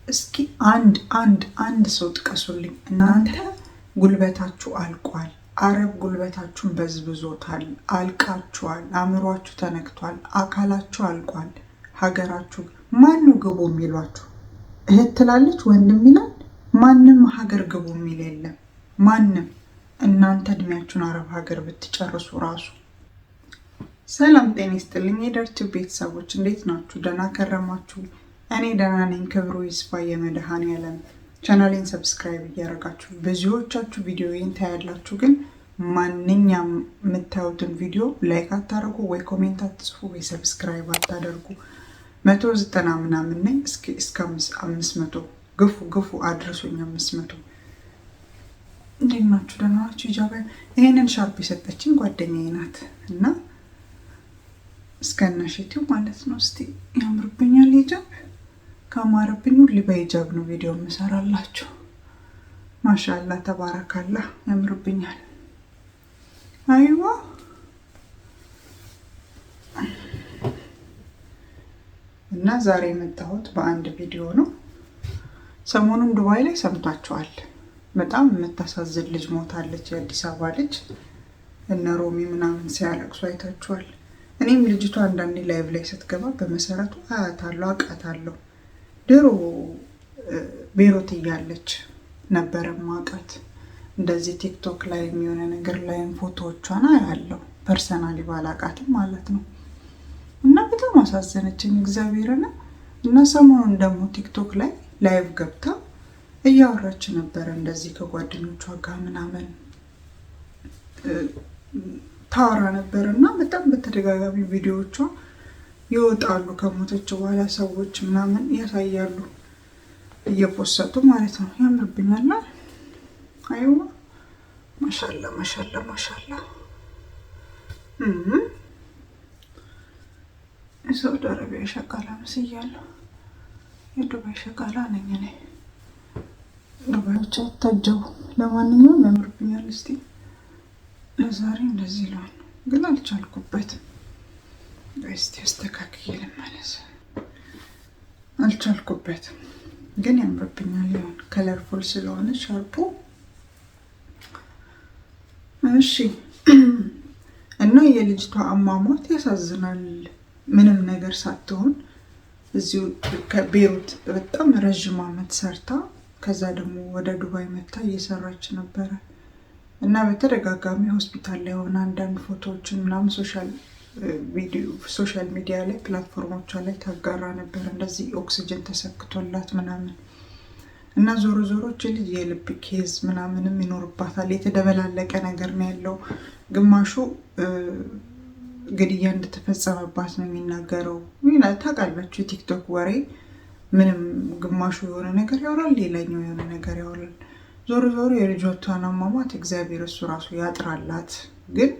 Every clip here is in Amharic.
እስኪ አንድ ሰው ጥቀሱልኝ። እናንተ ጉልበታችሁ አልቋል። አረብ ጉልበታችሁን በዝብዞታል። አልቃችኋል። አእምሯችሁ ተነክቷል። አካላችሁ አልቋል። ሀገራችሁ ማኑ ግቡ የሚሏችሁ? እህት ትላለች፣ ወንድም ይላል። ማንም ሀገር ግቡ የሚል የለም። ማንም። እናንተ እድሜያችሁን አረብ ሀገር ብትጨርሱ ራሱ። ሰላም ጤና ይስጥልኝ የደርቱ ቤተሰቦች፣ እንዴት ናችሁ? ደህና ከረማችሁ? እኔ ደህና ነኝ። ክብሩ ይስፋ የመድኃኔዓለም። ቻናሌን ሰብስክራይብ እያደረጋችሁ ብዙዎቻችሁ ቪዲዮዬን ታያላችሁ፣ ግን ማንኛውም የምታዩትን ቪዲዮ ላይክ አታደርጉ ወይ ኮሜንት አትጽፉ ወይ ሰብስክራይብ አታደርጉ። 190 ምናምን ነኝ። እስከ 500 ግፉ አድርሱኝ። 500 እንዴት ናችሁ? ደህና ናችሁ? ይሄንን ሻርፕ የሰጠችኝ ጓደኛዬ ናት እና እስከነሽቲው ማለት ነው። እስቲ ያምርብኛል ሂጃብ። ካማረብኝ ሁሌ በሂጃብ ነው ቪዲዮ የምሰራላችሁ። ማሻአላ ተባረካላ፣ ያምርብኛል። አይዋ እና ዛሬ የመጣሁት በአንድ ቪዲዮ ነው። ሰሞኑን ዱባይ ላይ ሰምታችኋል። በጣም የምታሳዝን ልጅ ሞታለች፣ የአዲስ አበባ ልጅ። እነ ሮሚ ምናምን ሲያለቅሱ አይታችኋል። እኔም ልጅቷ አንዳንዴ ላይቭ ላይ ስትገባ በመሰረቱ አያታለሁ፣ አውቃታለሁ። ድሮ ቤሮት እያለች ነበረ ማውቃት። እንደዚህ ቲክቶክ ላይ የሚሆነ ነገር ላይም ፎቶዎቿን አያለሁ፣ ፐርሰናሊ ባላውቃትም ማለት ነው። እና በጣም አሳዘነችኝ እግዚአብሔርን። እና ሰሞኑን ደግሞ ቲክቶክ ላይ ላይቭ ገብታ እያወራች ነበረ እንደዚህ ከጓደኞቿ ጋር ምናምን ታወራ ነበር። እና በጣም በተደጋጋሚ ቪዲዮዎቿ ይወጣሉ ከሞተች በኋላ ሰዎች ምናምን ያሳያሉ እየፖሰቱ ማለት ነው። ያምርብኛል። አይዋ ማሻላ የሳውዲ አረቢያ ሸቃላ መስያለሁ። የዱባይ ሸቃላ ነኝ እኔ። ዱባዮች አታጀቡ። ለማንኛውም ያምርብኛል። እስቲ ለዛሬ እንደዚህ ለሆነ ግን አልቻልኩበትም። እስቲ አስተካክዬ ልመለስ። አልቻልኩበትም ግን ያምርብኛል። ይሁን ከለርፉል ስለሆነ ሻርፑ። እሺ እና የልጅቷ አሟሟት ያሳዝናል። ምንም ነገር ሳትሆን እዚሁ ከቤሩት በጣም ረዥም ዓመት ሰርታ ከዛ ደግሞ ወደ ዱባይ መታ እየሰራች ነበረ እና በተደጋጋሚ ሆስፒታል ላይ ሆነ አንዳንድ ፎቶዎችን ምናምን ሶሻል ሚዲያ ላይ ፕላትፎርሞቿ ላይ ታጋራ ነበር። እንደዚህ ኦክሲጅን ተሰክቶላት ምናምን እና ዞሮች ልጅ የልብ ኬዝ ምናምንም ይኖርባታል። የተደበላለቀ ነገር ነው ያለው። ግማሹ ግድያ እንደተፈጸመባት ነው የሚናገረው። ታውቃላችሁ የቲክቶክ ወሬ ምንም፣ ግማሹ የሆነ ነገር ያወራል፣ ሌላኛው የሆነ ነገር ያወራል። ዞሮ የልጆቿን አሟሟት እግዚአብሔር እሱ ራሱ ያጥራላት። ግን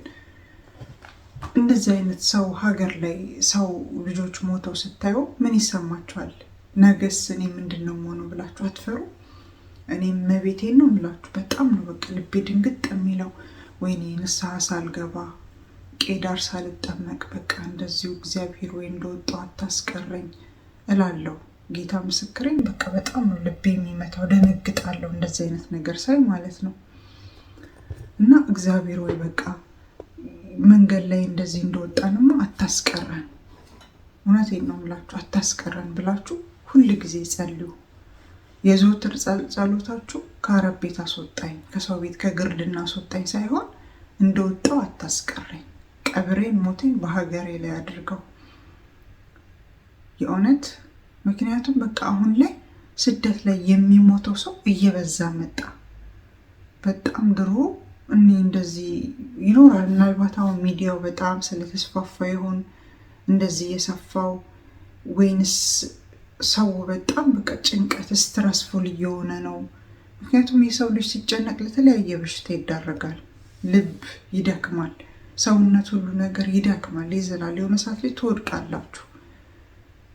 እንደዚህ አይነት ሰው ሀገር ላይ ሰው ልጆች ሞተው ስታዩ ምን ይሰማችኋል? ነገስ እኔ ምንድን ነው የምሆነው ብላችሁ አትፈሩ? እኔም መቤቴን ነው የምላችሁ። በጣም ነው በቃ ልቤ ድንግጥ የሚለው። ወይኔ ንስሐ ሳልገባ ቄዳር ሳልጠመቅ በቃ እንደዚሁ እግዚአብሔር ወይ እንደወጣው አታስቀረኝ እላለሁ። ጌታ ምስክሬን። በቃ በጣም ነው ልቤ የሚመታው፣ ደነግጣለሁ እንደዚህ አይነት ነገር ሳይ ማለት ነው። እና እግዚአብሔር ወይ በቃ መንገድ ላይ እንደዚህ እንደወጣንማ አታስቀረን፣ እውነቴን ነው የምላችሁ አታስቀረን ብላችሁ ሁል ጊዜ ጸልዩ። የዘወትር ጸሎታችሁ ከአረብ ቤት አስወጣኝ፣ ከሰው ቤት ከግርድና አስወጣኝ ሳይሆን እንደወጣው አታስቀረኝ፣ ቀብሬን ሞቴን በሀገሬ ላይ አድርገው የእውነት። ምክንያቱም በቃ አሁን ላይ ስደት ላይ የሚሞተው ሰው እየበዛ መጣ በጣም። ድሮ እኔ እንደዚህ ይኖራል ምናልባት አሁን ሚዲያው በጣም ስለተስፋፋ ይሆን እንደዚህ የሰፋው፣ ወይንስ ሰው በጣም በቃ ጭንቀት ስትረስፉል እየሆነ ነው? ምክንያቱም የሰው ልጅ ሲጨነቅ ለተለያየ በሽታ ይዳረጋል። ልብ ይደክማል፣ ሰውነት ሁሉ ነገር ይደክማል፣ ይዝላል። የሆነ ሰዓት ላይ ትወድቃላችሁ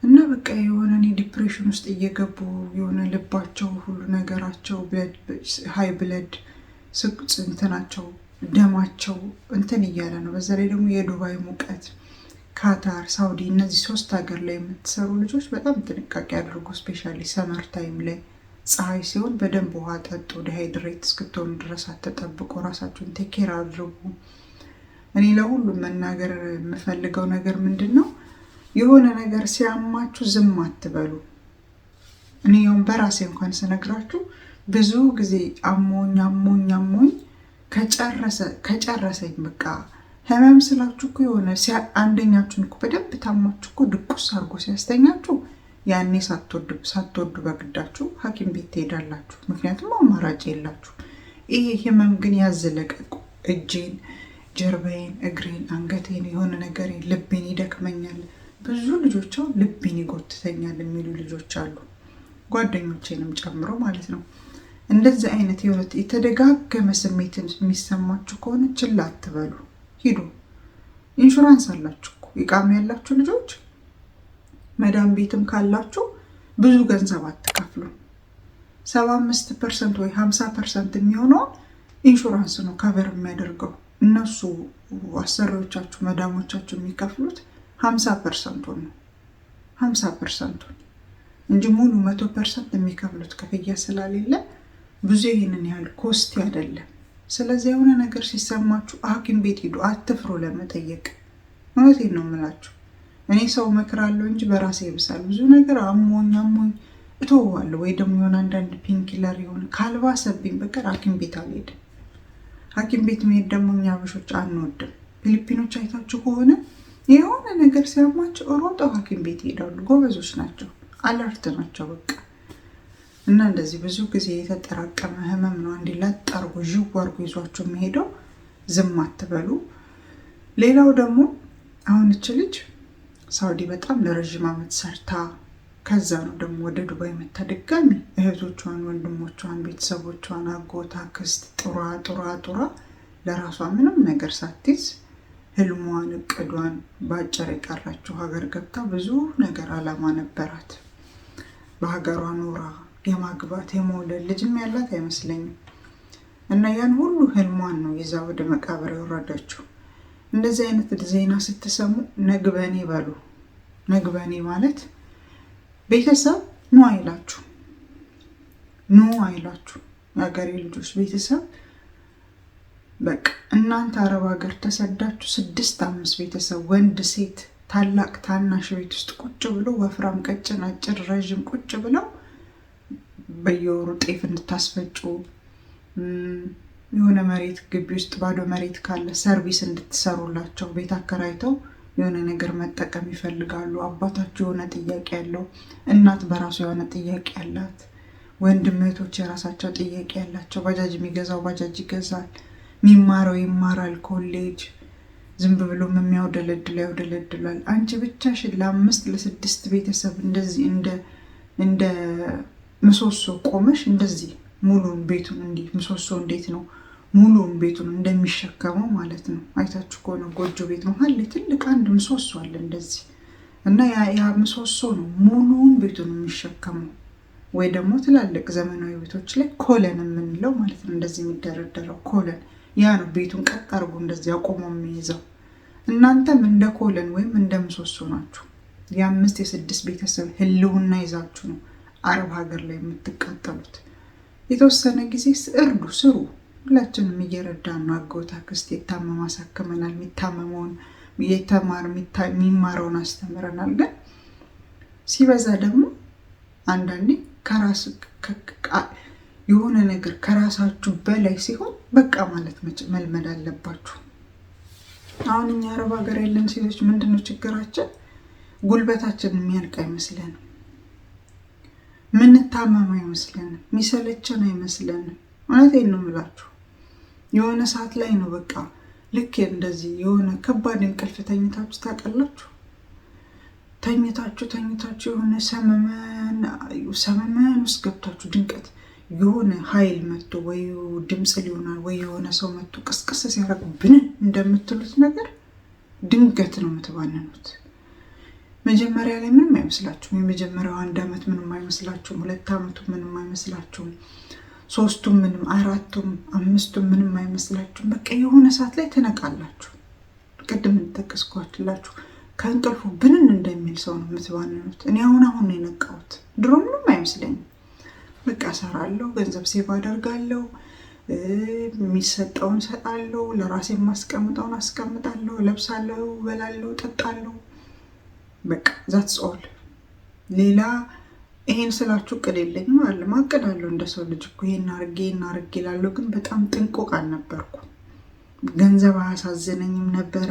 እና በቃ የሆነ ዲፕሬሽን ውስጥ እየገቡ የሆነ ልባቸው ሁሉ ነገራቸው ሃይ ብለድ እንትናቸው ደማቸው እንትን እያለ ነው። በዛ ላይ ደግሞ የዱባይ ሙቀት ካታር፣ ሳውዲ እነዚህ 3 ሀገር ላይ የምትሰሩ ልጆች በጣም ጥንቃቄ አድርጉ። ስፔሻሊ ሰመር ታይም ላይ ፀሐይ ሲሆን በደንብ ውሃ ጠጡ። ዲሃይድሬት እስክትሆኑ ድረስ አትጠብቁ። ራሳችሁን ቴኬር አድርጉ። እኔ ለሁሉም መናገር የምፈልገው ነገር ምንድን ነው፣ የሆነ ነገር ሲያማችሁ ዝም አትበሉ። እኔ ያውን በራሴ እንኳን ስነግራችሁ ብዙ ጊዜ አሞኝ ከጨረሰኝ በቃ ህመም ስላችሁ እኮ የሆነ አንደኛችሁን እኮ በደንብ ታማችሁ እኮ ድቁስ አድርጎ ሲያስተኛችሁ ያኔ ሳትወዱ በግዳችሁ ሐኪም ቤት ትሄዳላችሁ። ምክንያቱም አማራጭ የላችሁ። ይሄ ህመም ግን ያዝለቀቁ እጄን፣ ጀርባዬን፣ እግሬን፣ አንገቴን፣ የሆነ ነገሬን፣ ልቤን ይደክመኛል። ብዙ ልጆች ልቤን ይጎትተኛል የሚሉ ልጆች አሉ፣ ጓደኞቼንም ጨምሮ ማለት ነው። እንደዚህ አይነት የተደጋገመ ስሜትን የሚሰማችሁ ከሆነ ችላ አትበሉ፣ ሂዱ። ኢንሹራንስ አላችሁ እኮ ኢቃማ ያላችሁ ልጆች መዳም ቤትም ካላችሁ ብዙ ገንዘብ አትከፍሉ። 75% ወይ 50% የሚሆነው ኢንሹራንስ ነው ከቨር የሚያደርገው። እነሱ አሰሪዎቻችሁ መዳሞቻችሁ የሚከፍሉት 50% ነው 50% እንጂ ሙሉ 100% የሚከፍሉት ክፍያ ስለሌለ ብዙ ይሄንን ያህል ኮስቲ አይደለም። ስለዚህ የሆነ ነገር ሲሰማችሁ ሐኪም ቤት ሂዱ፣ አትፍሩ ለመጠየቅ። እውነቴን ነው የምላችሁ። እኔ ሰው እመክራለሁ እንጂ በራሴ ይብሳል። ብዙ ነገር አሞኝ እተወዋለሁ፣ ወይ ደግሞ የሆነ አንዳንድ ፔንኪለር የሆነ ካልባሰብኝ በቀር ሐኪም ቤት አልሄድም። ሐኪም ቤት መሄድ ደግሞ እኛ አበሾች አንወድም። ፊሊፒኖች አይታችሁ ከሆነ የሆነ ነገር ሲያማቸው ሮጠው ሐኪም ቤት ይሄዳሉ። ጎበዞች ናቸው፣ አለርት ናቸው በቃ። እና እንደዚህ ብዙ ጊዜ የተጠራቀመ ህመም ነው አንዴ ላጣርጎ ዥው አድርጎ ይዟቸው የሚሄደው። ዝም አትበሉ። ሌላው ደግሞ አሁን እች ልጅ ሳውዲ በጣም ለረዥም ዓመት ሰርታ ከዛ ነው ደግሞ ወደ ዱባይ መታ ድጋሚ እህቶቿን፣ ወንድሞቿን፣ ቤተሰቦቿን፣ አጎት፣ አክስት ጡራ ለራሷ ምንም ነገር ሳትይዝ ህልሟን እቅዷን ባጭር የቀረችው ሀገር ገብታ ብዙ ነገር አላማ ነበራት። በሀገሯ ኖራ የማግባት የመውለድ ልጅም ያላት አይመስለኝም። እና ያን ሁሉ ህልሟን ነው ይዛ ወደ መቃብር የወረደችው። እንደዚህ አይነት ዜና ስትሰሙ ነግበኔ በሉ። ነግበኔ ማለት ቤተሰብ ኑ አይላችሁ፣ የሀገሬ ልጆች ቤተሰብ በቃ እናንተ አረብ ሀገር ተሰዳችሁ 6-5 ቤተሰብ ወንድ ሴት ታላቅ ታናሽ ቤት ውስጥ ቁጭ ብሎ ወፍራም ቀጭን አጭር ረዥም ቁጭ ብለው በየወሩ ጤፍ እንድታስፈጩ የሆነ መሬት ግቢ ውስጥ ባዶ መሬት ካለ ሰርቪስ እንድትሰሩላቸው ቤት አከራይተው የሆነ ነገር መጠቀም ይፈልጋሉ። አባታቸው የሆነ ጥያቄ ያለው፣ እናት በራሱ የሆነ ጥያቄ ያላት፣ ወንድም እህቶች የራሳቸው ጥያቄ ያላቸው። ባጃጅ የሚገዛው ባጃጅ ይገዛል፣ የሚማረው ይማራል ኮሌጅ። ዝም ብሎም የሚያውደለድል ያውደለድላል። አንቺ ብቻሽን ለ5-6 ቤተሰብ እንደዚህ እንደ ምሰሶ ቆመሽ እንደዚህ ሙሉን ቤቱን እንዲህ ምሰሶ እንዴት ነው ሙሉን ቤቱን እንደሚሸከመው ማለት ነው። አይታችሁ ከሆነ ጎጆ ቤት መሀል ላይ ትልቅ አንድ ምሰሶ አለ እንደዚህ እና ያ ምሰሶ ነው ሙሉን ቤቱን የሚሸከመው። ወይ ደግሞ ትላልቅ ዘመናዊ ቤቶች ላይ ኮለን የምንለው ማለት ነው እንደዚህ የሚደረደረው ኮለን፣ ያ ነው ቤቱን ቀጥ አድርጎ እንደዚህ አቆሞ የሚይዘው። እናንተም እንደ ኮለን ወይም እንደ ምሰሶ ናችሁ። የ5-6 ቤተሰብ ህልውና ይዛችሁ ነው አረብ ሀገር ላይ የምትቃጠሉት። የተወሰነ ጊዜ ስሩ። ሁላችንም እየረዳን ነው። አጎት አክስት የታመመ አሳክመናል። የሚታመመውን የሚማረውን አስተምረናል። ግን ሲበዛ ደግሞ አንዳንዴ የሆነ ነገር ከራሳችሁ በላይ ሲሆን በቃ ማለት መልመድ አለባችሁ። አሁን እኛ አረብ ሀገር ያለን ሴቶች ምንድነው ችግራችን? ጉልበታችን የሚያልቅ አይመስለንም፣ ምንታመም አይመስለንም፣ የሚሰለቸን አይመስለንም። እውነቴን ነው የምላችሁ። የሆነ ሰዓት ላይ ነው በቃ ልክ እንደዚህ የሆነ ከባድ እንቅልፍ ተኝታችሁ ታውቃላችሁ? ተኝታችሁ የሆነ ሰመመን ውስጥ ገብታችሁ ድንቀት የሆነ ኃይል መጥቶ ወይ ድምፅ ሊሆናል ወይ የሆነ ሰው መጥቶ ቅስቅስ ሲያደርግ ብንን እንደምትሉት ነገር ድንገት ነው የምትባነኑት። መጀመሪያ ላይ ምንም አይመስላችሁም። የመጀመሪያው 1 ዓመት ምንም አይመስላችሁም። 2 ዓመቱ ምንም አይመስላችሁም። 3ቱም ምንም፣ 4ቱም 5ቱም ምንም አይመስላችሁም። በቃ የሆነ ሰዓት ላይ ትነቃላችሁ። ቅድም እንጠቀስኳችላችሁ ከእንቅልፉ ብንን እንደሚል ሰው ነው የምትባንኑት። እኔ አሁን ነው የነቃሁት። ድሮ ምንም አይመስለኝም። በቃ እሰራለሁ፣ ገንዘብ ሴቭ አደርጋለሁ፣ የሚሰጠውን እሰጣለሁ፣ ለራሴ የማስቀምጠውን አስቀምጣለሁ፣ ለብሳለሁ፣ በላለሁ፣ ጠጣለሁ። በቃ ዛትስ ኦል። ሌላ ይሄን ስላችሁ እቅድ የለኝም አለ ማቀዳለሁ። እንደ ሰው ልጅ እኮ ይሄን አርጌ እላለሁ፣ ግን በጣም ጥንቁቅ አልነበርኩ። ገንዘብ አያሳዝነኝም ነበረ።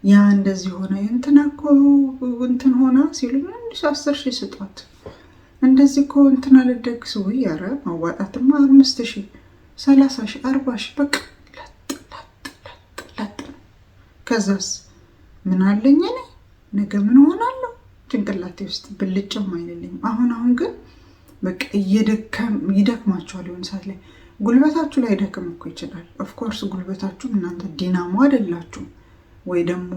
ያ እንደዚህ ሆነ እንትና እኮ እንትን ሆና ሲሉኝ 10 ሺህ ስጧት፣ እንደዚህ እኮ እንትና ልደግስ ወይ ኧረ ማዋጣትማ 5 ሺህ 30 ሺህ 40 ሺህ በቃ ለጥ። ከዛስ ምን አለኝ እኔ ነገ ምን ሆናለሁ? ጭንቅላቴ ውስጥ ብልጭም አይልልኝም። አሁን ግን በቃ ይደክማችኋል። የሆነ ሰዓት ላይ ጉልበታችሁ ላይ ደክም እኮ ይችላል። ኦፍኮርስ ጉልበታችሁ እናንተ ዲናሞ አይደላችሁ፣ ወይ ደግሞ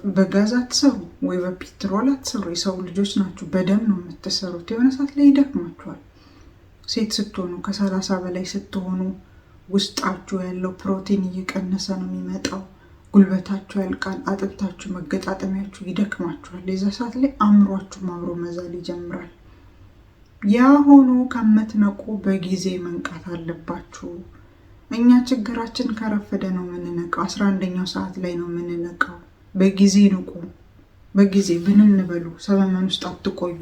በጋዝ አትሰሩ፣ ወይ በፔትሮል አትሰሩ። የሰው ልጆች ናችሁ፣ በደም ነው የምትሰሩት። የሆነ ሰዓት ላይ ይደክማችኋል። ሴት ስትሆኑ ከ30 በላይ ስትሆኑ ውስጣችሁ ያለው ፕሮቲን እየቀነሰ ነው የሚመጣው። ጉልበታችሁ ያልቃል፣ አጥንታችሁ መገጣጠሚያችሁ ይደክማችኋል። የዛ ሰዓት ላይ አእምሯችሁ አብሮ መዛል ይጀምራል። ያ ሆኖ ከምትነቁ በጊዜ መንቃት አለባችሁ። እኛ ችግራችን ከረፈደ ነው የምንነቃው። 11ኛው ሰዓት ላይ ነው የምንነቃው። በጊዜ ንቁ። በጊዜ ብንን በሉ። ሰመመን ውስጥ አትቆዩ።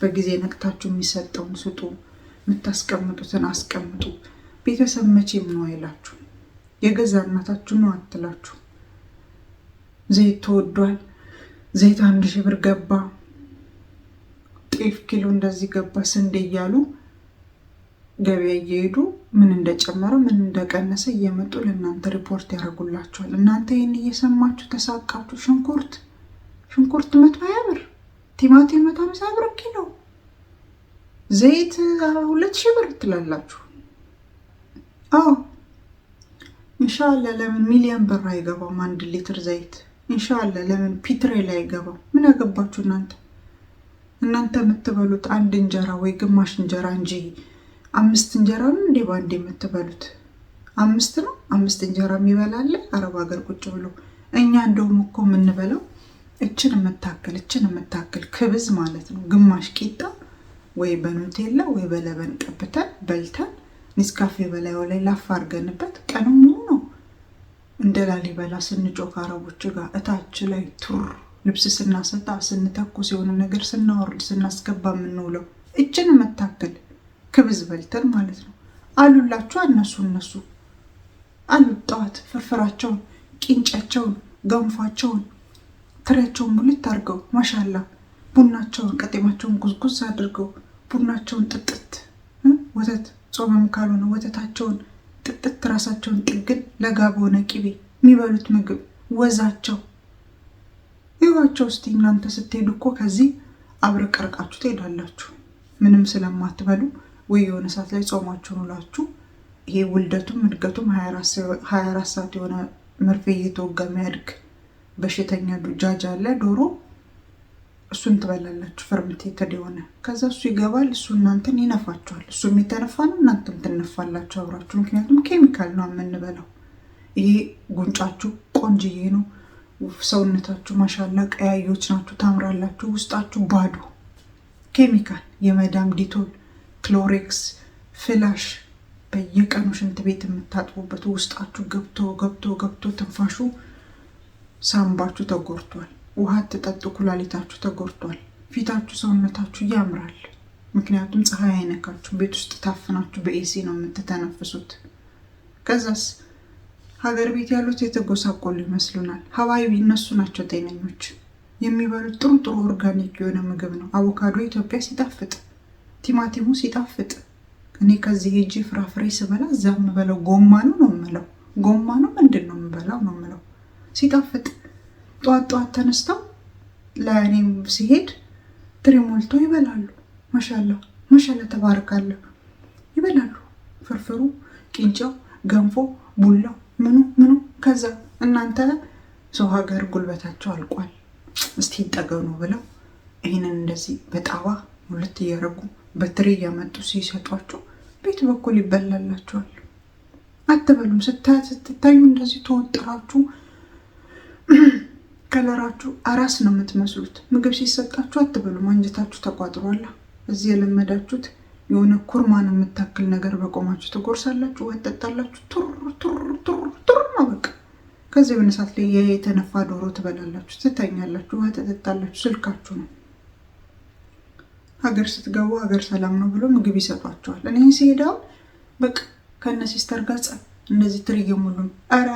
በጊዜ ነቅታችሁ የሚሰጠውን ስጡ፣ የምታስቀምጡትን አስቀምጡ። ቤተሰብ መቼም ነው አይላችሁ፣ የገዛ እናታችሁ ነው አትላችሁ። ዘይት ተወዷል፣ ዘይት 1000 ብር ገባ፣ ጤፍ ኪሎ እንደዚህ ገባ፣ ስንዴ እያሉ ገበያ እየሄዱ ምን እንደጨመረ ምን እንደቀነሰ እየመጡ ለእናንተ ሪፖርት ያደርጉላችኋል። እናንተ ይህን እየሰማችሁ ተሳቃችሁ። ሽንኩርት 120 ብር፣ ቲማቲም 150 ብር ኪሎ፣ ዘይት 2000 ብር ትላላችሁ። አዎ ኢንሻአላ ለምን ሚሊዮን ብር አይገባም 1 ሊትር ዘይት? ኢንሻአላ ለምን ፒትሬ ላይ አይገባም? ምን ያገባችሁ እናንተ የምትበሉት 1 እንጀራ ወይ ግማሽ እንጀራ እንጂ 5 እንጀራ ነው እንዴ ባንዴ የምትበሉት? 5 ነው 5 እንጀራ የሚበላል አረብ ሀገር ቁጭ ብሎ። እኛ እንደውም እኮ የምንበላው እችን የምታክል ክብዝ ማለት ነው። ግማሽ ቂጣ ወይ በኑቴላ ወይ በለበን ቀብተን በልተን ኒስካፌ በላዩ ላይ ላፍ አድርገንበት ቀኑ ሙሉ ነው እንደ ላሊበላ ስንጮህ ከአረቦች ጋር እታች ላይ ቱር ልብስ ስናሰጣ ስንተኩስ የሆነ ነገር ስናወርድ ስናስገባ የምንውለው እችን የምታክል ክብዝ በልተን ማለት ነው። አሉላችሁ እነሱ አሉት። ጠዋት ፍርፍራቸውን፣ ቂንጫቸውን፣ ገንፏቸውን ትሬያቸውን ሙልት አድርገው ማሻላ ቡናቸውን ቀጤማቸውን ጉዝጉዝ አድርገው ቡናቸውን ጥጥት ወተት ጾምም ካልሆነ ወተታቸውን ጥጥት ራሳቸውን ጥግን ለጋ በሆነ ቂቤ የሚበሉት ምግብ ወዛቸው ይዋቸው። እስቲ እናንተ ስትሄዱ እኮ ከዚህ አብረቀርቃችሁ ትሄዳላችሁ ምንም ስለማትበሉ። ወይ የሆነ ሰዓት ላይ ጾማችሁን ውላችሁ ይሄ ውልደቱም እድገቱም 24 ሰዓት የሆነ መርፌ እየተወጋ የሚያድግ በሽተኛ ዱጃጅ አለ ዶሮ፣ እሱን ትበላላችሁ ፈርምንቴትድ የሆነ። ከዛ እሱ ይገባል፣ እሱ እናንተን ይነፋችኋል። እሱ የሚተነፋ ነው፣ እናንተም ትነፋላችሁ አብራችሁ። ምክንያቱም ኬሚካል ነው የምንበላው። ይሄ ጉንጫችሁ ቆንጅዬ ነው፣ ሰውነታችሁ ማሻላ ቀያዮች ናችሁ፣ ታምራላችሁ። ውስጣችሁ ባዶ ኬሚካል፣ የመዳም ዲቶል፣ ክሎሬክስ፣ ፍላሽ በየቀኑ ሽንት ቤት የምታጥቡበት ውስጣችሁ ገብቶ ትንፋሹ ሳምባችሁ ተጎርቷል። ውሃ ትጠጡ፣ ኩላሊታችሁ ተጎርቷል። ፊታችሁ ሰውነታችሁ ያምራል። ምክንያቱም ፀሐይ አይነካችሁ፣ ቤት ውስጥ ታፍናችሁ በኤሲ ነው የምትተነፍሱት። ከዛስ ሀገር ቤት ያሉት የተጎሳቆሉ ይመስሉናል። ሀዋይቢ እነሱ ናቸው ጤነኞች። የሚበሉት ጥሩ ኦርጋኒክ የሆነ ምግብ ነው። አቮካዶ ኢትዮጵያ ሲጣፍጥ፣ ቲማቲሙ ሲጣፍጥ፣ እኔ ከዚህ ሄጂ ፍራፍሬ ስበላ እዛ የምበለው ጎማ ነው የምለው። ጎማ ነው ምንድን ነው የምበላው ነው የምለው። ሲጣፍጥ ጠዋት ተነስተው ለእኔም ሲሄድ ትሪ ሞልቶ ይበላሉ። ማሻላ ተባረካለሁ ይበላሉ። ፍርፍሩ፣ ቂንጫው፣ ገንፎ፣ ቡላው ምኑ። ከዛ እናንተ ሰው ሀገር ጉልበታቸው አልቋል፣ እስቲ ይጠገኑ ብለው ይህንን እንደዚህ በጣባ ሁለት እያረጉ በትሪ እያመጡ ሲሰጧቸው ቤት በኩል ይበላላቸዋል። አትበሉም። ስትታዩ እንደዚህ ተወጥራችሁ ከለራችሁ አራስ ነው የምትመስሉት። ምግብ ሲሰጣችሁ አትበሉም፣ አንጀታችሁ ተቋጥሯል። እዚህ የለመዳችሁት የሆነ ኩርማን የምታክል ነገር በቆማችሁ ትጎርሳላችሁ፣ ውሃ ትጠጣላችሁ። ቱር ቱር ቱር ቱር ነው በቃ። ከዚህ በነሳት ላይ የተነፋ ዶሮ ትበላላችሁ፣ ትተኛላችሁ፣ ውሃ ትጠጣላችሁ። ስልካችሁ ነው። ሀገር ስትገቡ ሀገር ሰላም ነው ብሎ ምግብ ይሰጧቸዋል። እኔ ሲሄዳው በቃ ከነ ሲስተር ጋር እንደዚህ ትርዬ ሙሉም ኧረ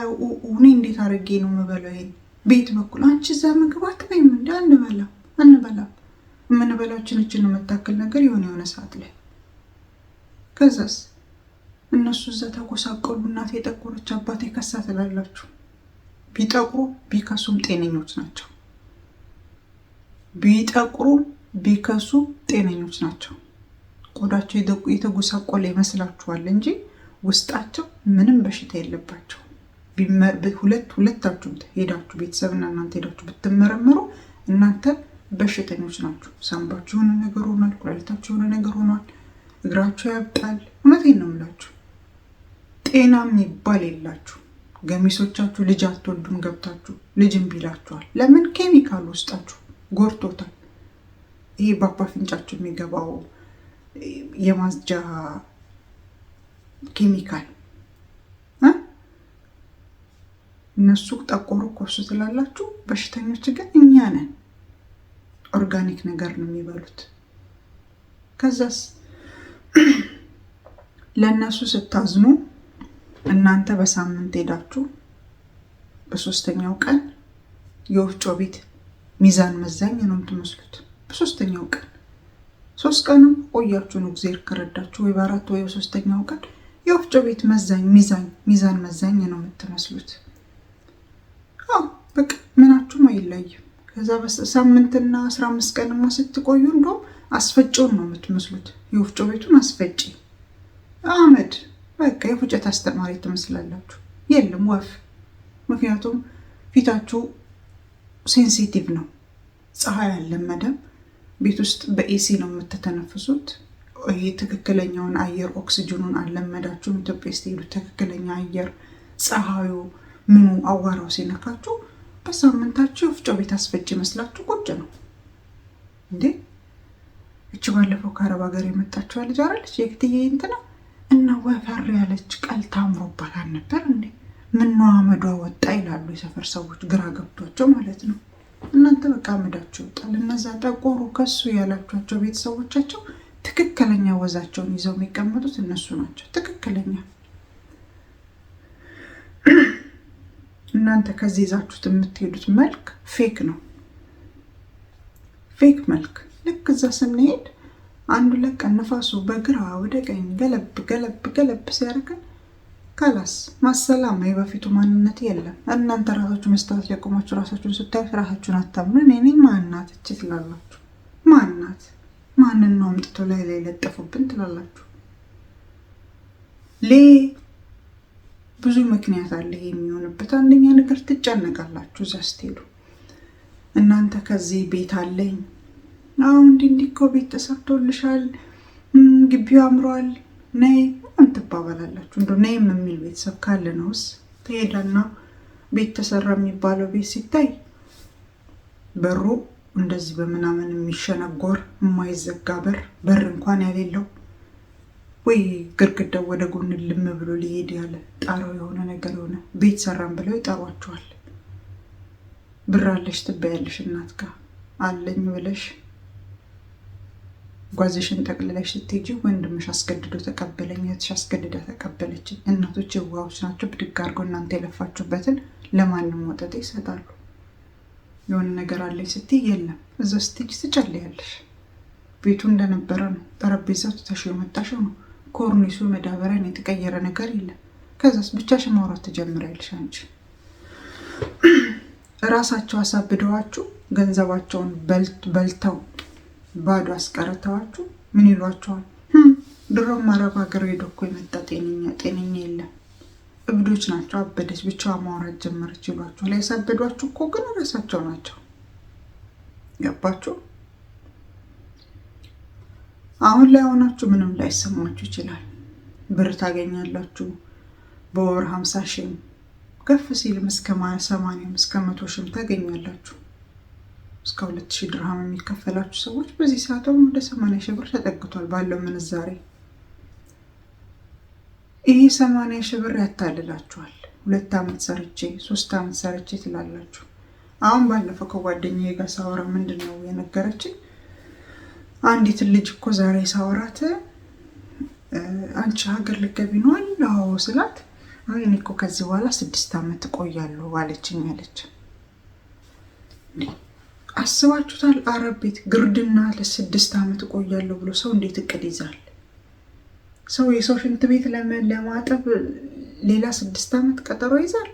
እኔ እንዴት አድርጌ ነው የምበላው? ይሄን ቤት በኩል አንቺ እዛ ምግብ አትበይም እንደ አንበላም የምንበላችን እችን የምታክል ነገር የሆነ ሰዓት ላይ ከዛስ እነሱ እዛ ተጎሳቀሉ። እናቴ የጠቆረች አባቴ ከሳ ትላላችሁ። ቢጠቁሩ ቢከሱም ጤነኞች ናቸው። ቢጠቁሩ ቢከሱ ጤነኞች ናቸው። ቆዳቸው የተጎሳቆለ ይመስላችኋል እንጂ ውስጣቸው ምንም በሽታ የለባቸው። ሁለታችሁም ሄዳችሁ ቤተሰብና እናንተ ሄዳችሁ ብትመረመሩ እናንተ በሽተኞች ናችሁ። ሳምባችሁ የሆነ ነገር ሆኗል፣ ኩላሊታችሁ የሆነ ነገር ሆኗል፣ እግራችሁ ያብጣል። እውነቴን ነው የምላችሁ። ጤና የሚባል የላችሁ። ገሚሶቻችሁ ልጅ አትወልዱም። ገብታችሁ ልጅ እምቢ ይላችኋል። ለምን? ኬሚካል ውስጣችሁ ጎርቶታል። ይሄ በአፍንጫችሁ የሚገባው የማጽጃ ኬሚካል እነሱ ጠቆሩ ኮርሱ ትላላችሁ። በሽተኞች ግን እኛ ነን። ኦርጋኒክ ነገር ነው የሚበሉት። ከዛስ ለእነሱ ስታዝኑ እናንተ በሳምንት ሄዳችሁ በሶስተኛው ቀን የወፍጮ ቤት ሚዛን መዛኝ ነው የምትመስሉት። በሶስተኛው ቀን 3 ቀንም ቆያችሁ ነው እግዚአብሔር ከረዳችሁ፣ ወይ በአራት ወይ በሶስተኛው ቀን የወፍጮ ቤት ሚዛን መዛኝ ነው የምትመስሉት። በቃ ምናችሁም አይለይም። ከዛ በሳምንትና 15 ቀንማ ስትቆዩ እንደውም አስፈጭውን ነው የምትመስሉት። የወፍጮ ቤቱን አስፈጭ አመድ በቃ የፉጨት አስተማሪ ትመስላላችሁ። የለም ወፍ። ምክንያቱም ፊታችሁ ሴንሲቲቭ ነው። ፀሐይ አልለመደም። ቤት ውስጥ በኤሲ ነው የምትተነፍሱት። ይሄ ትክክለኛውን አየር ኦክሲጅኑን አልለመዳችሁም። ኢትዮጵያ ውስጥ ሄዱ ትክክለኛ አየር ፀሐዩ ምኑ አዋራው ሲነካችሁ በሳምንታችሁ የወፍጮ ቤት አስፈጭ ይመስላችሁ ቁጭ ነው እንዴ። እቺ ባለፈው ከአረብ ሀገር የመጣችው ልጅ አይደለች የክትዬ እንትና እና ወፈር ያለች ቀልታ አምሮባታል ነበር እንዴ። ምነው አመዷ ወጣ ይላሉ የሰፈር ሰዎች፣ ግራ ገብቷቸው ማለት ነው። እናንተ በቃ አመዳቸው ይወጣል። እነዛ ጠቆሩ ከሱ ያላችኋቸው ቤተሰቦቻቸው ትክክለኛ ወዛቸውን ይዘው የሚቀመጡት እነሱ ናቸው። ትክክለኛ እናንተ ከዚህ ይዛችሁት የምትሄዱት መልክ ፌክ ነው። ፌክ መልክ። ልክ እዛ ስንሄድ አንዱ ለቀን ነፋሱ በግራ ወደ ቀኝ ገለብ ሲያደርገን ካላስ ማሰላም የበፊቱ ማንነት የለም። እናንተ ራሳችሁ መስታወት ላይ ቆማችሁ ራሳችሁን ስታዩት ራሳችሁን አታምኑ። እኔ ማናት እቺ ትላላችሁ። ማንን ነው አምጥቶ ላይ ለጠፉብን ትላላችሁ። ብዙ ምክንያት አለ የሚሆንበት። አንደኛ ነገር ትጨነቃላችሁ እዛ ስትሄዱ። እናንተ ከዚህ ቤት አለኝ አሁን እንዲህ እኮ ቤት ተሰርቶልሻል፣ ግቢው አምሯል፣ ነይ እንትባባላላችሁ። እንደው ነይም የሚል ቤተሰብ ካለ ነውስ ትሄዳና ቤት ተሰራ የሚባለው ቤት ሲታይ በሩ እንደዚህ በምናምን የሚሸነጎር የማይዘጋ በር እንኳን ያሌለው ወይ ግድግዳው ወደ ጎን ልም ብሎ ሊሄድ ያለ ጣራው የሆነ ነገር የሆነ ቤት ሰራን ብለው ይጠሯቸዋል። ብር አለሽ ትበያለሽ እናት ጋር አለኝ ብለሽ ጓዝሽን ጠቅልለሽ ስትሄጂ ወንድምሽ አስገድዶ ተቀበለኝ፣ እህትሽ አስገድዳ ተቀበለች። እናቶች የዋሆች ናቸው። ብድግ አድርገው እናንተ የለፋችሁበትን ለማንም ወጠጤ ይሰጣሉ። የሆነ ነገር አለኝ ስትይ የለም እዛ ስትሄጂ ትጨልያለሽ። ቤቱ እንደነበረ ነው። ጠረጴዛው ትተሽው የመጣሽው ነው። ኮርኒሱ መዳበሪያን የተቀየረ ነገር የለም። ከዛስ ብቻሽን ማውራት ትጀምሪያለሽ። አንቺ ራሳቸው አሳብደዋችሁ ገንዘባቸውን በልተው ባዶ አስቀርተዋችሁ ምን ይሏቸዋል? ድሮም አረብ ሀገር ሄዶ እኮ የመጣ ጤነኛ የለም፣ እብዶች ናቸው፣ አበደች፣ ብቻዋ ማውራት ጀመረች ይሏቸዋል። ያሳበዷችሁ እኮ ግን ራሳቸው ናቸው። ገባችሁ? አሁን ላይ ሆናችሁ ምንም ላይሰማችሁ ይችላል። ብር ታገኛላችሁ በወር 50 ሺህ ከፍ ሲልም እስከ 80 እስከ 100 ሺህም ታገኛላችሁ። እስከ 2000 ድርሃም የሚከፈላችሁ ሰዎች በዚህ ሰዓት ወደ 80 ሺህ ብር ተጠግቷል ባለው ምንዛሬ። ይሄ 80 ሺህ ብር ያታልላችኋል። 2 ዓመት ሰርቼ 3 ዓመት ሰርቼ ትላላችሁ። አሁን ባለፈው ከጓደኛዬ ጋር ሳወራ ምንድነው የነገረችኝ? አንዲት ልጅ እኮ ዛሬ ሳወራት አንቺ ሀገር ልትገቢ ነው አዎ ስላት፣ አይ እኔ እኮ ከዚህ በኋላ 6 ዓመት እቆያለሁ አለችኝ አለች። አስባችሁታል? አረብ ቤት ግርድና ለ6 ዓመት እቆያለሁ ብሎ ሰው እንዴት እቅድ ይዛል? ሰው የሰው ሽንት ቤት ለማጠብ ሌላ 6 ዓመት ቀጠሮ ይዛል?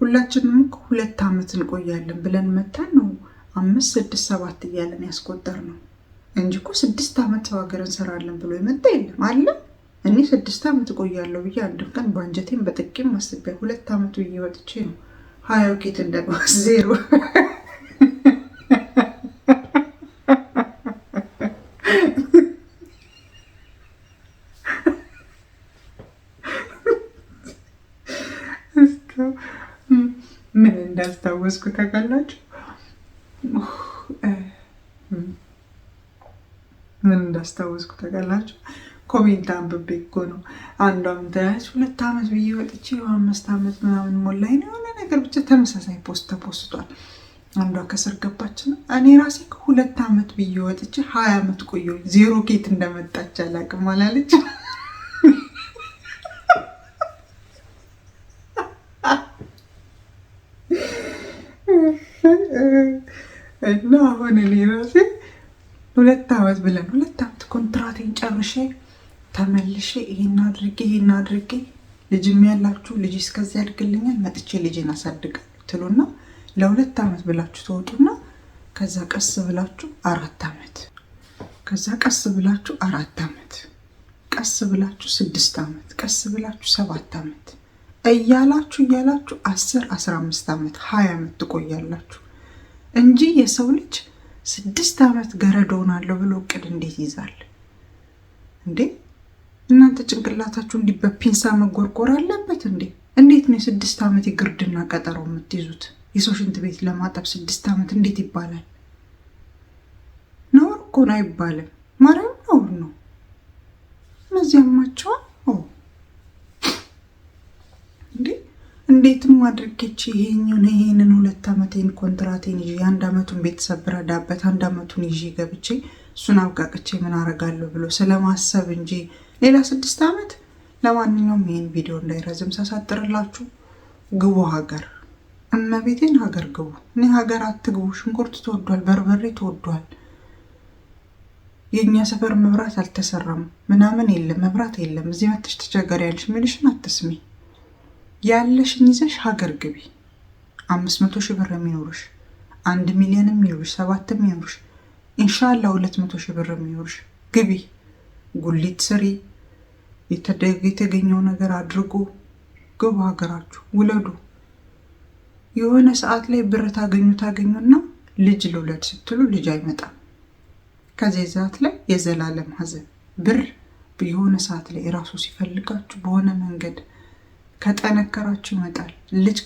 ሁላችንም እኮ 2 ዓመት እንቆያለን ብለን መታን ነው 5 6 7 እያለን ያስቆጠር ነው እንጂ እኮ 6 ዓመት ሰው ሀገር እንሰራለን ብሎ የመጣ የለም አለ። እኔ 6 ዓመት እቆያለሁ ብዬ አንድ ቀን ባንጀቴን በጥቂም ማስቢያ 2 ዓመቱ እየወጥቼ ነው 20 ኬት እንደባ 0 ምን እንዳስታወስኩ ታውቃላችሁ? ምን እንዳስታወስኩ ታውቃላችሁ? ኮሜንት አንብቤ እኮ ነው። አንዷም ታያች 2 ዓመት ብዬ ወጥቼ 5 ዓመት ምናምን ሞላኝ ነው የሆነ ነገር ብቻ ተመሳሳይ ፖስት ተፖስቷል። አንዷ ከስር ገባች ነው እኔ ራሴ 2 ዓመት ብዬ ወጥቼ 20 ዓመት ቆየሁ 0 ኬት እንደመጣች አላውቅም አላለች። እና አሁን እኔ ራሴ 2 ዓመት ብለን 2 ዓመት ኮንትራቴን ጨርሼ ተመልሼ ይሄን አድርጌ ልጅም ያላችሁ ልጅ እስከዚህ ያድግልኛል መጥቼ ልጅን አሳድጋለሁ ትሉና ለ2 ዓመት ብላችሁ ተወጡና ከዛ ቀስ ብላችሁ 4 ዓመት ከዛ ቀስ ብላችሁ 4 ዓመት ቀስ ብላችሁ 6 ዓመት ቀስ ብላችሁ 7 ዓመት እያላችሁ 10 15 ዓመት 20 ዓመት ትቆያላችሁ እንጂ የሰው ልጅ 6 ዓመት ገረድ ሆናለሁ ብሎ እቅድ እንዴት ይዛል እንዴ? እናንተ ጭንቅላታችሁ እንዲህ በፒንሳ መጎርጎር አለበት እንዴ? እንዴት ነው 6 ዓመት የግርድና ቀጠሮ የምትይዙት? የሰው ሽንት ቤት ለማጠብ 6 ዓመት እንዴት ይባላል? ነውር እኮ ነው አይባልም። ማርያም ነውር ነው። እነዚህ ያማቸዋል እንዴ? እንዴትም አድርጌች ይሄንን 2 ዓመቴን ኮንትራቴን ይዤ 1 ዓመቱን ቤተሰብ ብረዳበት 1 ዓመቱን ይዤ ገብቼ እሱን አብቃቅቼ ምን አረጋለሁ ብሎ ስለማሰብ እንጂ ሌላ 6 ዓመት። ለማንኛውም ይሄን ቪዲዮ እንዳይረዝም ሳሳጥርላችሁ ግቡ ሀገር፣ እመቤቴን ሀገር ግቡ። እኔ ሀገር አትግቡ፣ ሽንኩርት ተወዷል፣ በርበሬ ተወዷል። የኛ ሰፈር መብራት አልተሰራም ምናምን የለም፣ መብራት የለም። እዚህ መጥተሽ ተቸገሪያለሽ የሚልሽን አትስሚ። ያለሽን ይዘሽ ሀገር ግቢ። 500 ሺህ ብር የሚኖርሽ 1 ሚሊዮን የሚኖርሽ 7 የሚኖርሽ ኢንሻአላህ 200 ሺህ ብር የሚኖርሽ ግቢ። ጉሊት ስሪ፣ የተገኘው ነገር አድርጉ። ግቡ ሀገራችሁ፣ ውለዱ። የሆነ ሰዓት ላይ ብር ታገኙና ልጅ ልውለድ ስትሉ ልጅ አይመጣም። ከዚህ ሰዓት ላይ የዘላለም ሀዘን። ብር የሆነ ሰዓት ላይ ራሱ ሲፈልጋችሁ በሆነ መንገድ ከጠነከራችሁ ይመጣል። ልጅ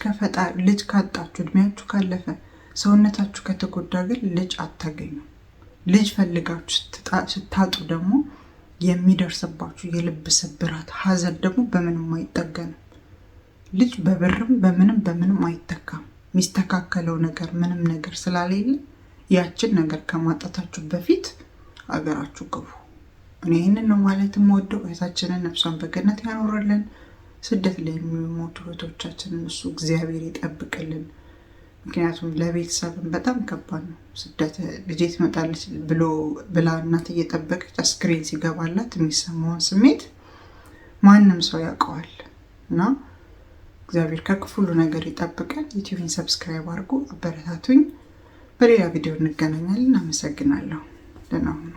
ካጣችሁ እድሜያችሁ ካለፈ ሰውነታችሁ ከተጎዳ ግን ልጅ አታገኙ። ልጅ ፈልጋችሁ ስታጡ ደግሞ የሚደርስባችሁ የልብ ስብራት ሀዘን ደግሞ በምንም አይጠገንም። ልጅ በብርም በምንም አይተካም። የሚስተካከለው ነገር ምንም ነገር ስላሌለ ያችን ነገር ከማጣታችሁ በፊት አገራችሁ ግቡ። እኔ ይህንን ነው ማለትም ወደው እህታችንን ነፍሷን በገነት ያኖርልን። ስደት ላይ የሚሞቱ እህቶቻችንን እሱ እግዚአብሔር ይጠብቅልን። ምክንያቱም ለቤተሰብም በጣም ከባድ ነው ስደት። ልጄ ትመጣለች ብላ እናት እየጠበቀች አስክሬን ሲገባላት የሚሰማውን ስሜት ማንም ሰው ያውቀዋል። እና እግዚአብሔር ከክፉሉ ነገር ይጠብቀን። ዩቲዩብን ሰብስክራይብ አድርጉ፣ አበረታቱኝ። በሌላ ቪዲዮ እንገናኛለን። አመሰግናለሁ። ደህና ሁኑ።